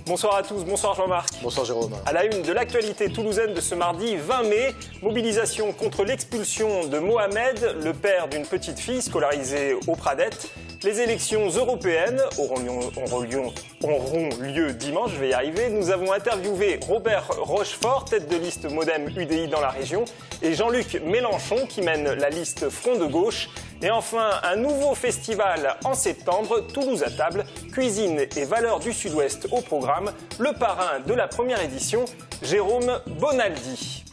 Bonsoir à tous, bonsoir Jean-Marc. Bonsoir Jérôme. À la une de l'actualité toulousaine de ce mardi 20 mai, mobilisation contre l'expulsion de Mohamed, le père d'une petite fille scolarisée au Pradette. Les élections européennes auront lieu dimanche, je vais y arriver. Nous avons interviewé Robert Rochefort, tête de liste Modem UDI dans la région, et Jean-Luc Mélenchon qui mène la liste Front de gauche. Et enfin, un nouveau festival en septembre, Toulouse à table, cuisine et valeurs du Sud-Ouest au programme. Le parrain de la première édition, Jérôme Bonaldi.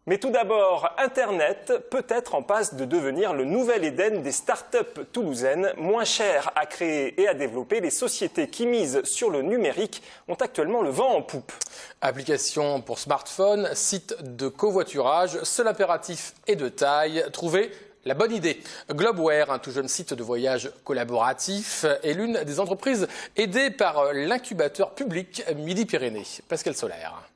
Mais tout d'abord, Internet peut être en passe de devenir le nouvel Éden des startups toulousaines. Moins chères à créer et à développer, les sociétés qui misent sur le numérique ont actuellement le vent en poupe. Application pour smartphone, site de covoiturage, seul impératif est de taille, trouver la bonne idée. Globeware, un tout jeune site de voyage collaboratif, est l'une des entreprises aidées par l'incubateur public Midi-Pyrénées. Pascal Solaire.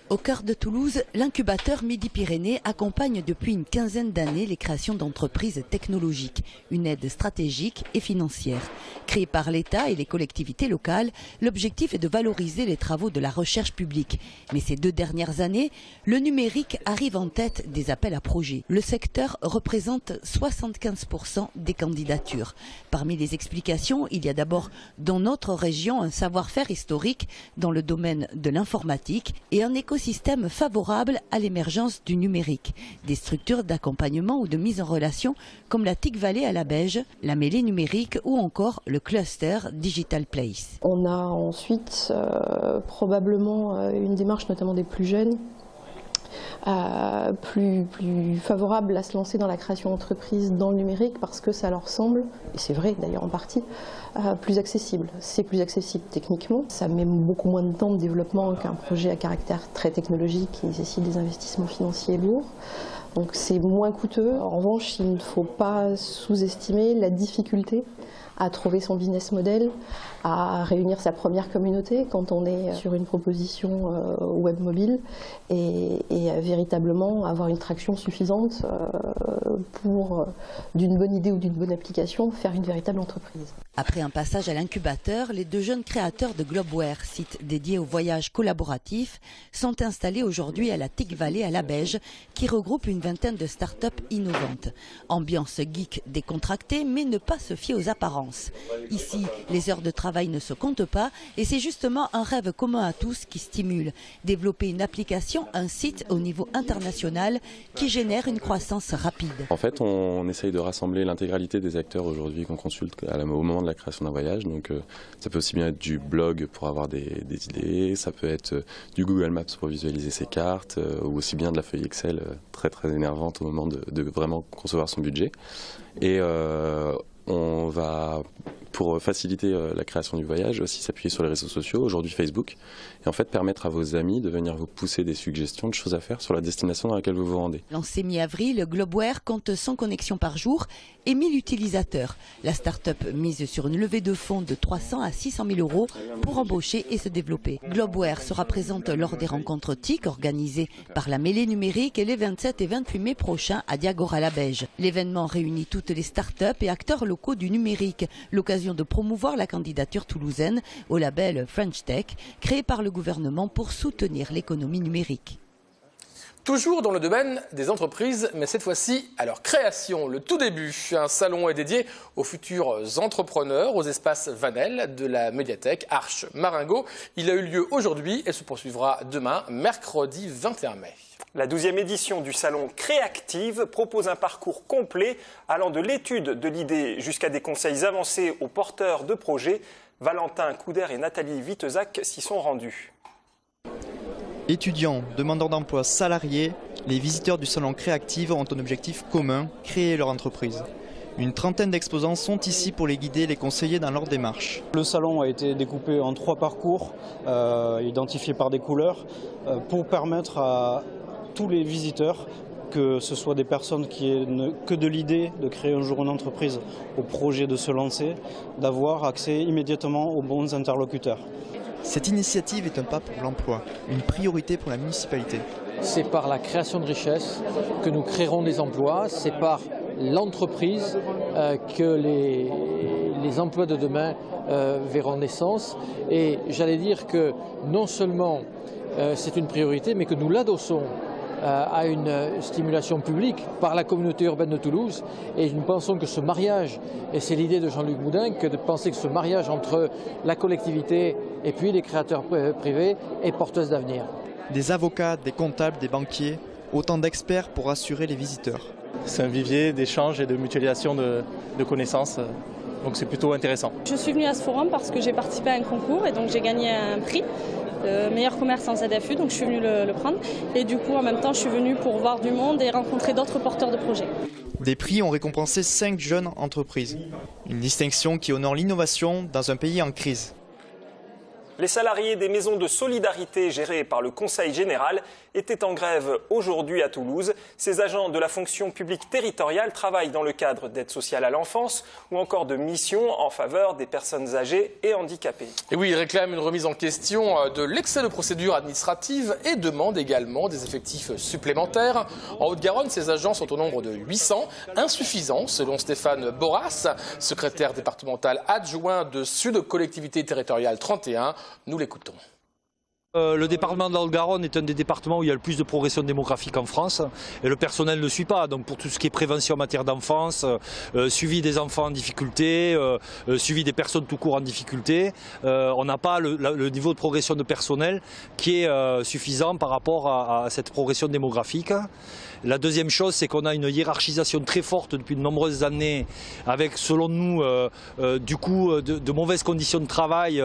Au cœur de Toulouse, l'incubateur Midi-Pyrénées accompagne depuis une quinzaine d'années les créations d'entreprises technologiques, une aide stratégique et financière. Créé par l'État et les collectivités locales, l'objectif est de valoriser les travaux de la recherche publique. Mais ces 2 dernières années, le numérique arrive en tête des appels à projets. Le secteur représente 75% des candidatures. Parmi les explications, il y a d'abord dans notre région un savoir-faire historique dans le domaine de l'informatique et un écosystème favorable à l'émergence du numérique. Des structures d'accompagnement ou de mise en relation comme la TIC Valley à la Beige, la mêlée numérique ou encore le cluster Digital Place. On a ensuite probablement une démarche notamment des plus jeunes, plus favorable à se lancer dans la création d'entreprises dans le numérique parce que ça leur semble, et c'est vrai d'ailleurs en partie, plus accessible. C'est plus accessible techniquement, ça met beaucoup moins de temps de développement qu'un projet à caractère très technologique qui nécessite des investissements financiers lourds. Donc c'est moins coûteux. En revanche, il ne faut pas sous-estimer la difficulté à trouver son business model, à réunir sa première communauté quand on est sur une proposition web mobile et à véritablement avoir une traction suffisante pour, d'une bonne idée ou d'une bonne application, faire une véritable entreprise. Après un passage à l'incubateur, les 2 jeunes créateurs de Globeware, site dédié au voyage collaboratif, sont installés aujourd'hui à la TIC Valley à la Beige, qui regroupe une vingtaine de start-up innovantes. Ambiance geek décontractée, mais ne pas se fier aux apparences. Ici, les heures de travail ne se comptent pas et c'est justement un rêve commun à tous qui stimule. Développer une application, un site au niveau international qui génère une croissance rapide. En fait, on essaye de rassembler l'intégralité des acteurs aujourd'hui qu'on consulte au moment de la création d'un voyage. Donc, ça peut aussi bien être du blog pour avoir des idées, ça peut être du Google Maps pour visualiser ses cartes, ou aussi bien de la feuille Excel très très énervante au moment de vraiment concevoir son budget. Et on va, pour faciliter la création du voyage, aussi s'appuyer sur les réseaux sociaux, aujourd'hui Facebook, et en fait permettre à vos amis de venir vous pousser des suggestions de choses à faire sur la destination dans laquelle vous vous rendez. Lancé mi-avril, Globeware compte 100 connexions par jour et 1000 utilisateurs. La start-up mise sur une levée de fonds de 300 à 600 000 euros pour embaucher et se développer. Globeware sera présente lors des rencontres TIC organisées par la mêlée numérique les 27 et 28 mai prochains à Diagora-la-Beige. L'événement réunit toutes les start-up et acteurs locaux du numérique. L'occasion de promouvoir la candidature toulousaine au label French Tech, créé par le gouvernement pour soutenir l'économie numérique. Toujours dans le domaine des entreprises, mais cette fois-ci à leur création. Le tout début, un salon est dédié aux futurs entrepreneurs, aux espaces Vanel de la médiathèque Arche Maringo. Il a eu lieu aujourd'hui et se poursuivra demain, mercredi 21 mai. La 12e édition du salon Créactive propose un parcours complet allant de l'étude de l'idée jusqu'à des conseils avancés aux porteurs de projets. Valentin Couder et Nathalie Wittezac s'y sont rendus. Étudiants, demandeurs d'emploi, salariés, les visiteurs du salon Créactive ont un objectif commun, créer leur entreprise. Une trentaine d'exposants sont ici pour les guider et les conseiller dans leur démarche. Le salon a été découpé en 3 parcours, identifiés par des couleurs, pour permettre à tous les visiteurs, que ce soit des personnes qui n'ont que de l'idée de créer un jour une entreprise, au projet de se lancer, d'avoir accès immédiatement aux bons interlocuteurs. Cette initiative est un pas pour l'emploi, une priorité pour la municipalité. c'est par la création de richesses que nous créerons des emplois, c'est par l'entreprise que les emplois de demain verront naissance. Et j'allais dire que non seulement c'est une priorité, mais que nous l'adossons à une stimulation publique par la communauté urbaine de Toulouse. Et nous pensons que ce mariage, et c'est l'idée de Jean-Luc Boudin, que de penser que ce mariage entre la collectivité et puis les créateurs privés est porteuse d'avenir. Des avocats, des comptables, des banquiers, autant d'experts pour rassurer les visiteurs. C'est un vivier d'échange et de mutualisation de connaissances, donc c'est plutôt intéressant. Je suis venue à ce forum parce que j'ai participé à un concours et donc j'ai gagné un prix. Meilleur commerce en ZFU, donc je suis venue le prendre. Et du coup, en même temps, je suis venue pour voir du monde et rencontrer d'autres porteurs de projets. Des prix ont récompensé 5 jeunes entreprises. Une distinction qui honore l'innovation dans un pays en crise. Les salariés des maisons de solidarité gérées par le Conseil général étaient en grève aujourd'hui à Toulouse. Ces agents de la fonction publique territoriale travaillent dans le cadre d'aide sociale à l'enfance ou encore de missions en faveur des personnes âgées et handicapées. Et oui, ils réclament une remise en question de l'excès de procédures administratives et demandent également des effectifs supplémentaires. En Haute-Garonne, ces agents sont au nombre de 800, insuffisants selon Stéphane Boras, secrétaire départemental adjoint de Sud Collectivité Territoriale 31. Nous l'écoutons. Le département de la Haute-Garonne est un des départements où il y a le plus de progression démographique en France et le personnel ne suit pas. Donc pour tout ce qui est prévention en matière d'enfance, suivi des enfants en difficulté, suivi des personnes tout court en difficulté, on n'a pas le niveau de progression de personnel qui est suffisant par rapport à cette progression démographique. La deuxième chose, c'est qu'on a une hiérarchisation très forte depuis de nombreuses années avec, selon nous, du coup, de mauvaises conditions de travail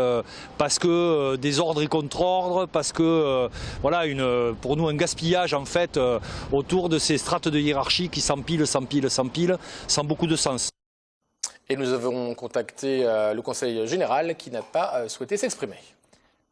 parce que des ordres et contre-ordres, parce que, voilà, pour nous, un gaspillage en fait autour de ces strates de hiérarchie qui s'empilent, sans beaucoup de sens. Et nous avons contacté le Conseil général qui n'a pas souhaité s'exprimer.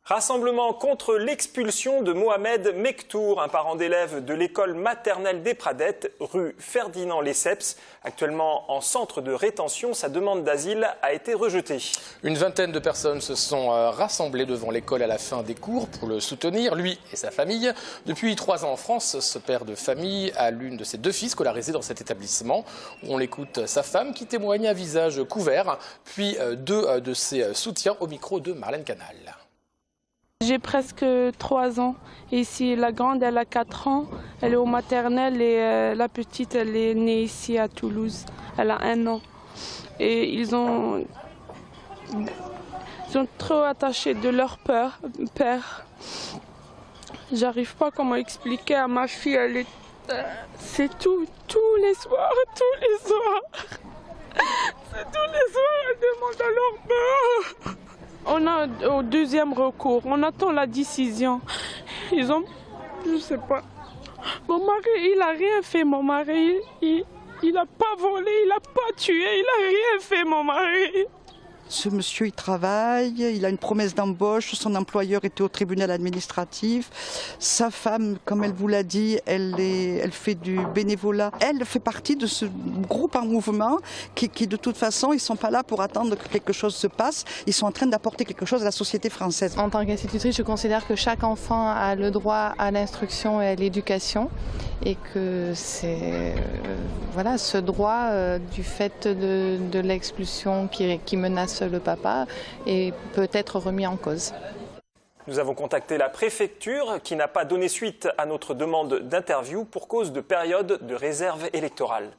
Rassemblement contre l'expulsion de Mohamed Mektour, un parent d'élève de l'école maternelle des Pradettes, rue Ferdinand Lesseps. Actuellement en centre de rétention, sa demande d'asile a été rejetée. Une vingtaine de personnes se sont rassemblées devant l'école à la fin des cours pour le soutenir, lui et sa famille. Depuis 3 ans en France, ce père de famille a l'une de ses 2 filles scolarisées dans cet établissement. On l'écoute sa femme qui témoigne à visage couvert, puis 2 de ses soutiens au micro de Marlène Canal. J'ai presque 3 ans. Ici, la grande, elle a 4 ans. Elle est au maternel et la petite, elle est née ici à Toulouse. Elle a 1 an. Et ils ont trop attaché de leur père. J'arrive pas comment expliquer à ma fille. C'est tous les soirs. C'est tous les soirs, elle demande à leur père. On a au 2e recours, on attend la décision. Je sais pas. Mon mari, il a rien fait, mon mari. Il a pas volé, il a pas tué, il a rien fait, mon mari. Ce monsieur, il travaille, il a une promesse d'embauche, son employeur était au tribunal administratif. Sa femme, comme elle vous l'a dit, elle fait du bénévolat. Elle fait partie de ce groupe en mouvement qui de toute façon, ils ne sont pas là pour attendre que quelque chose se passe. Ils sont en train d'apporter quelque chose à la société française. En tant qu'institutrice, je considère que chaque enfant a le droit à l'instruction et à l'éducation et que c'est voilà, ce droit du fait de l'expulsion qui menace le papa et peut être remis en cause. Nous avons contacté la préfecture qui n'a pas donné suite à notre demande d'interview pour cause de période de réserve électorale.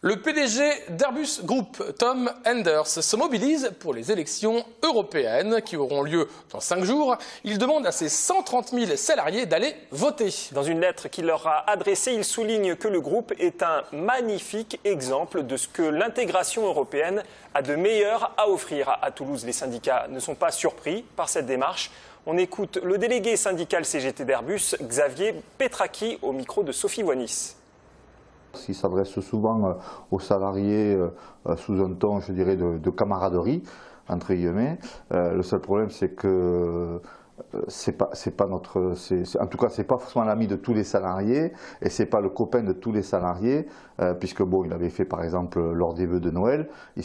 Le PDG d'Airbus Group, Tom Enders, se mobilise pour les élections européennes qui auront lieu dans 5 jours. Il demande à ses 130 000 salariés d'aller voter. Dans une lettre qu'il leur a adressée, il souligne que le groupe est un magnifique exemple de ce que l'intégration européenne a de meilleur à offrir à Toulouse. Les syndicats ne sont pas surpris par cette démarche. On écoute le délégué syndical CGT d'Airbus, Xavier Petraki, au micro de Sophie Wanis. Il s'adresse souvent aux salariés sous un ton, je dirais, de camaraderie, entre guillemets. Le seul problème, c'est que en tout cas, c'est pas forcément l'ami de tous les salariés et c'est pas le copain de tous les salariés, puisque bon, il avait fait par exemple lors des vœux de Noël, il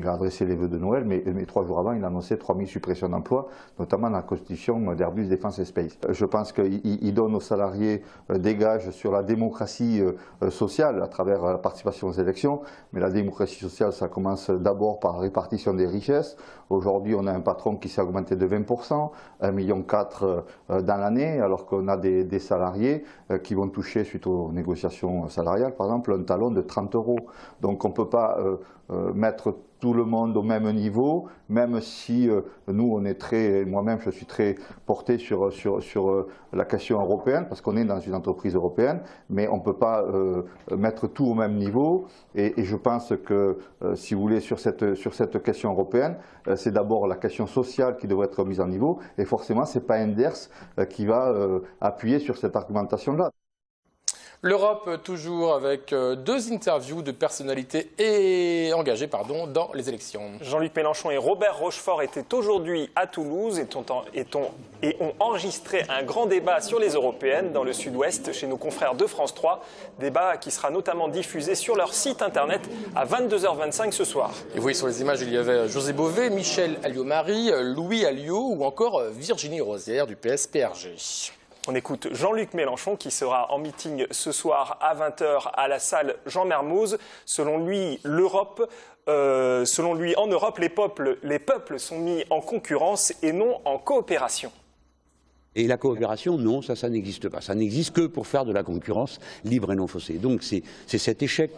a adressé les vœux de Noël, mais 3 jours avant, il a annoncé 3000 suppressions d'emplois, notamment dans la constitution d'Airbus Defence et Space. Je pense qu'il donne aux salariés des gages sur la démocratie sociale à travers la participation aux élections, mais la démocratie sociale, ça commence d'abord par la répartition des richesses. Aujourd'hui, on a un patron qui s'est augmenté de 20%, 1,4 million dans l'année, alors qu'on a des salariés qui vont toucher, suite aux négociations salariales, par exemple, un talon de 30 €. Donc on ne peut pas mettre tout le monde au même niveau, même si nous, on est moi-même, je suis très porté sur la question européenne, parce qu'on est dans une entreprise européenne, mais on ne peut pas mettre tout au même niveau. Et je pense que, si vous voulez, sur cette question européenne, c'est d'abord la question sociale qui devrait être mise en niveau, et forcément, ce n'est pas Enders qui va appuyer sur cette argumentation-là. L'Europe, toujours avec 2 interviews de personnalités engagées dans les élections. Jean-Luc Mélenchon et Robert Rochefort étaient aujourd'hui à Toulouse et ont enregistré un grand débat sur les européennes dans le sud-ouest chez nos confrères de France 3. Débat qui sera notamment diffusé sur leur site internet à 22h25 ce soir. Et vous voyez sur les images, il y avait José Bové, Michel Alliot-Marie, Louis Alliot ou encore Virginie Rosière du PS-PRG. On écoute Jean-Luc Mélenchon qui sera en meeting ce soir à 20h à la salle Jean Mermoz. Selon lui, en Europe, les peuples sont mis en concurrence et non en coopération. Et la coopération, non, ça n'existe pas. Ça n'existe que pour faire de la concurrence libre et non faussée. Donc c'est cet échec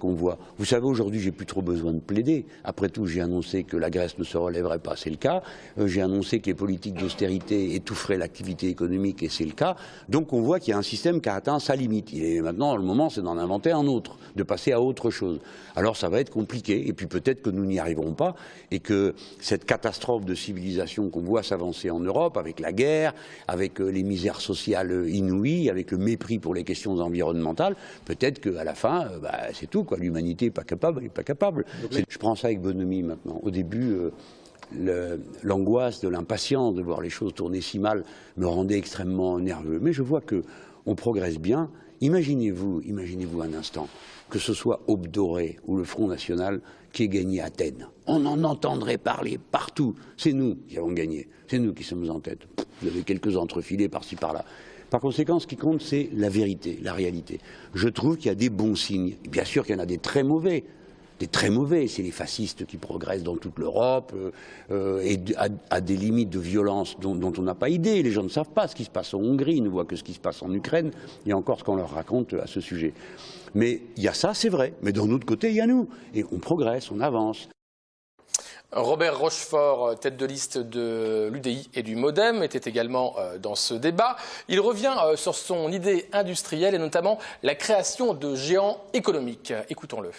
qu'on voit. Vous savez, aujourd'hui, j'ai plus trop besoin de plaider. Après tout, j'ai annoncé que la Grèce ne se relèverait pas, c'est le cas. J'ai annoncé que les politiques d'austérité étoufferaient l'activité économique, et c'est le cas. Donc on voit qu'il y a un système qui a atteint sa limite. Et maintenant, le moment, c'est d'en inventer un autre, de passer à autre chose. Alors ça va être compliqué, et puis peut-être que nous n'y arriverons pas, et que cette catastrophe de civilisation qu'on voit s'avancer en Europe, avec la guerre, avec les misères sociales inouïes, avec le mépris pour les questions environnementales, peut-être qu'à la fin, c'est tout, quoi. L'humanité n'est pas capable, Je prends ça avec bonhomie maintenant. Au début, l'angoisse de l'impatience de voir les choses tourner si mal me rendait extrêmement nerveux. Mais je vois qu'on progresse bien. Imaginez-vous un instant que ce soit Aube Dorée ou le Front National qui ait gagné Athènes. On en entendrait parler partout. C'est nous qui avons gagné. C'est nous qui sommes en tête. Vous avez quelques entrefilés par-ci par-là. Par conséquent, ce qui compte, c'est la vérité, la réalité. Je trouve qu'il y a des bons signes. Et bien sûr qu'il y en a des très mauvais. Des très mauvais, c'est les fascistes qui progressent dans toute l'Europe et à des limites de violence dont on n'a pas idée. Les gens ne savent pas ce qui se passe en Hongrie, ils ne voient que ce qui se passe en Ukraine et encore ce qu'on leur raconte à ce sujet. Mais il y a ça, c'est vrai. Mais d'un autre côté, il y a nous. Et on progresse, on avance. Robert Rochefort, tête de liste de l'UDI et du MoDem, était également dans ce débat. Il revient sur son idée industrielle et notamment la création de géants économiques. Écoutons-le.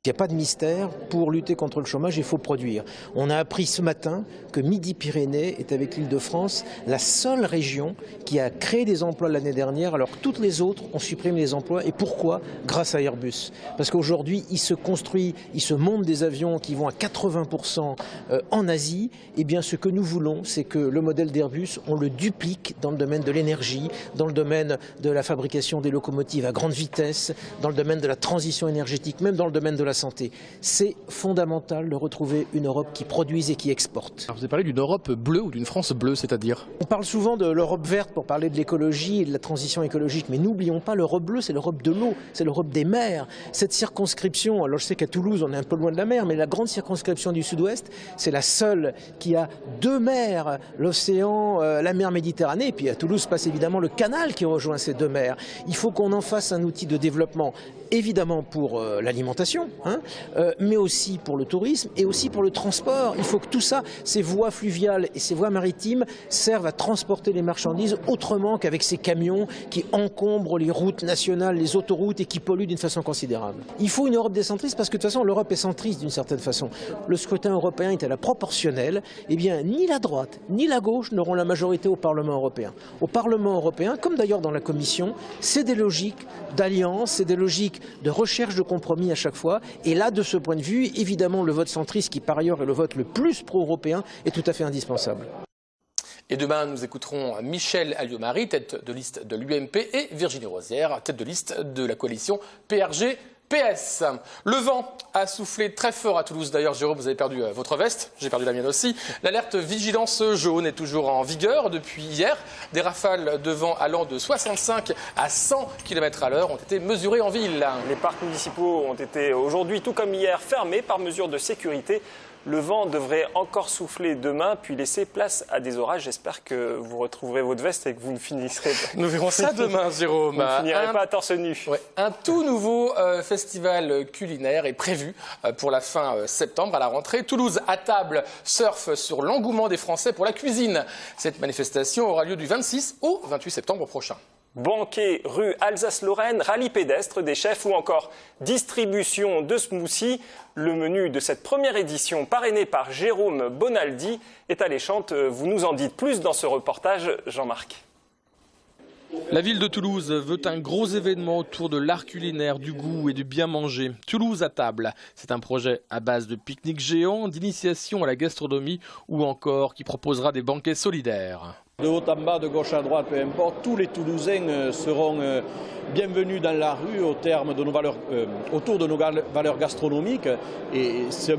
Il n'y a pas de mystère, pour lutter contre le chômage, il faut produire. On a appris ce matin que Midi-Pyrénées est, avec l'Île-de-France, la seule région qui a créé des emplois l'année dernière, alors que toutes les autres ont supprimé les emplois. Et pourquoi? Grâce à Airbus. Parce qu'aujourd'hui, il se monte des avions qui vont à 80% en Asie. Et bien, ce que nous voulons, c'est que le modèle d'Airbus, on le duplique dans le domaine de l'énergie, dans le domaine de la fabrication des locomotives à grande vitesse, dans le domaine de la transition énergétique, même dans le domaine de la santé. C'est fondamental de retrouver une Europe qui produise et qui exporte. Alors vous avez parlé d'une Europe bleue ou d'une France bleue, c'est-à-dire? On parle souvent de l'Europe verte pour parler de l'écologie et de la transition écologique, mais n'oublions pas l'Europe bleue, c'est l'Europe de l'eau, c'est l'Europe des mers. Cette circonscription, alors je sais qu'à Toulouse on est un peu loin de la mer, mais la grande circonscription du Sud-Ouest, c'est la seule qui a 2 mers, l'océan, la mer Méditerranée, et puis à Toulouse passe évidemment le canal qui rejoint ces 2 mers. Il faut qu'on en fasse un outil de développement, évidemment pour l'alimentation, mais aussi pour le tourisme et aussi pour le transport. Il faut que tout ça, ces voies fluviales et ces voies maritimes servent à transporter les marchandises autrement qu'avec ces camions qui encombrent les routes nationales, les autoroutes et qui polluent d'une façon considérable. Il faut une Europe décentriste parce que de toute façon l'Europe est centriste d'une certaine façon. Le scrutin européen est à la proportionnelle. Eh bien, ni la droite ni la gauche n'auront la majorité au Parlement européen. Au Parlement européen, comme d'ailleurs dans la Commission, c'est des logiques d'alliance, c'est des logiques de recherche de compromis à chaque fois. Et là, de ce point de vue, évidemment, le vote centriste, qui par ailleurs est le vote le plus pro-européen, est tout à fait indispensable. Et demain, nous écouterons Michel Alliot-Marie, tête de liste de l'UMP, et Virginie Rosière, tête de liste de la coalition PRG-PS. Le vent a soufflé très fort à Toulouse. D'ailleurs, Jérôme, vous avez perdu votre veste. J'ai perdu la mienne aussi. L'alerte vigilance jaune est toujours en vigueur depuis hier. Des rafales de vent allant de 65 à 100 km à l'heure ont été mesurées en ville. Les parcs municipaux ont été aujourd'hui, tout comme hier, fermés par mesure de sécurité. Le vent devrait encore souffler demain, puis laisser place à des orages. J'espère que vous retrouverez votre veste et que vous ne finirez pas. Nous verrons ça demain, Jérôme. Vous ne finirez pas à torse nu. Ouais, un tout nouveau festival culinaire est prévu pour la fin septembre, à la rentrée. Toulouse à table surfe sur l'engouement des Français pour la cuisine. Cette manifestation aura lieu du 26 au 28 septembre prochain. Banquet rue Alsace-Lorraine, rallye pédestre des chefs ou encore distribution de smoothies. Le menu de cette première édition parrainé par Jérôme Bonaldi est alléchante. Vous nous en dites plus dans ce reportage, Jean-Marc. La ville de Toulouse veut un gros événement autour de l'art culinaire, du goût et du bien manger. Toulouse à table, c'est un projet à base de pique-nique géant, d'initiation à la gastronomie ou encore qui proposera des banquets solidaires. De haut en bas, de gauche à droite, peu importe, tous les Toulousains seront bienvenus dans la rue autour de nos valeurs gastronomiques. Et c'est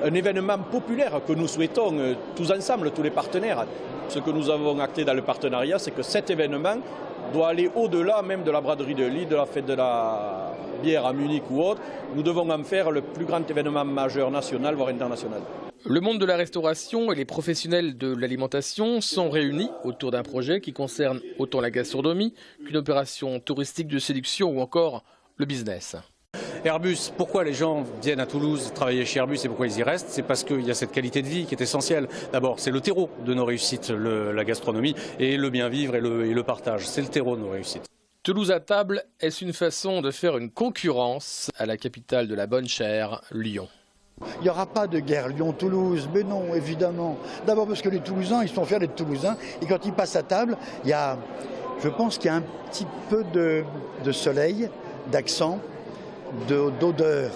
un événement populaire que nous souhaitons tous ensemble, tous les partenaires. Ce que nous avons acté dans le partenariat, c'est que cet événement doit aller au-delà même de la braderie de Lille, de la fête de la bière à Munich ou autre. Nous devons en faire le plus grand événement majeur national, voire international. Le monde de la restauration et les professionnels de l'alimentation sont réunis autour d'un projet qui concerne autant la gastronomie qu'une opération touristique de séduction ou encore le business. Airbus, pourquoi les gens viennent à Toulouse travailler chez Airbus et pourquoi ils y restent? C'est parce qu'il y a cette qualité de vie qui est essentielle. D'abord, c'est le terreau de nos réussites, la gastronomie, et le bien vivre et le partage. C'est le terreau de nos réussites. Toulouse à table, est-ce une façon de faire une concurrence à la capitale de la bonne chère, Lyon? Il n'y aura pas de guerre Lyon-Toulouse, mais non, évidemment. D'abord parce que les Toulousains, ils sont fiers d'être Toulousains. Et quand ils passent à table, je pense qu'il y a un petit peu de soleil, d'accent, d'odeur,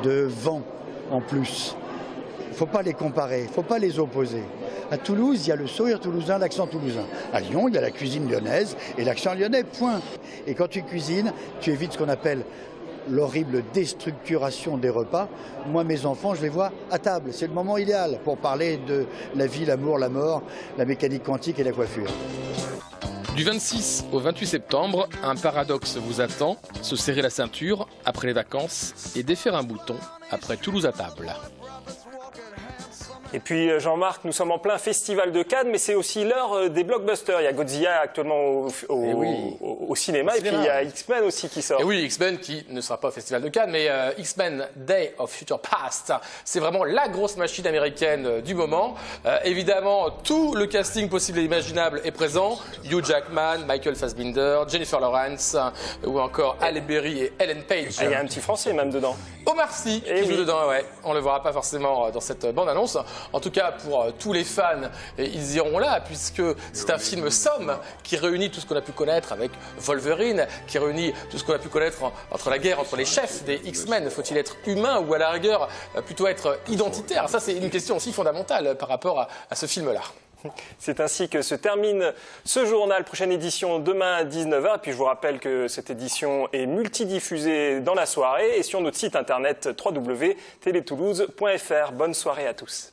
de vent en plus. Il ne faut pas les comparer, il ne faut pas les opposer. À Toulouse, il y a le sourire toulousain, l'accent toulousain. À Lyon, il y a la cuisine lyonnaise et l'accent lyonnais, point. Et quand tu cuisines, tu évites ce qu'on appelle l'horrible déstructuration des repas. Moi, mes enfants, je les vois à table. C'est le moment idéal pour parler de la vie, l'amour, la mort, la mécanique quantique et la coiffure. Du 26 au 28 septembre, un paradoxe vous attend, se serrer la ceinture après les vacances et défaire un bouton après Toulouse à table. Et puis Jean-Marc, nous sommes en plein festival de Cannes, mais c'est aussi l'heure des blockbusters. Il y a Godzilla actuellement au cinéma, et puis il y a X-Men aussi qui sort. Et oui, X-Men qui ne sera pas au festival de Cannes, mais X-Men Day of Future Past, c'est vraiment la grosse machine américaine du moment. Évidemment, tout le casting possible et imaginable est présent. Hugh Jackman, Michael Fassbender, Jennifer Lawrence, ou encore Halle Berry et Ellen Page. Et il y a un petit Français même dedans. Omar Sy qui joue dedans, ouais. On ne le verra pas forcément dans cette bande-annonce. En tout cas, pour tous les fans, ils iront là, puisque c'est un film somme qui réunit tout ce qu'on a pu connaître avec Wolverine, qui réunit tout ce qu'on a pu connaître entre la guerre entre les chefs des X-Men. Faut-il être humain ou à la rigueur plutôt être identitaire? Ça, c'est une question aussi fondamentale par rapport à ce film-là. C'est ainsi que se termine ce journal. Prochaine édition demain à 19h. Et puis je vous rappelle que cette édition est multidiffusée dans la soirée et sur notre site internet www.teletoulouse.fr. Bonne soirée à tous.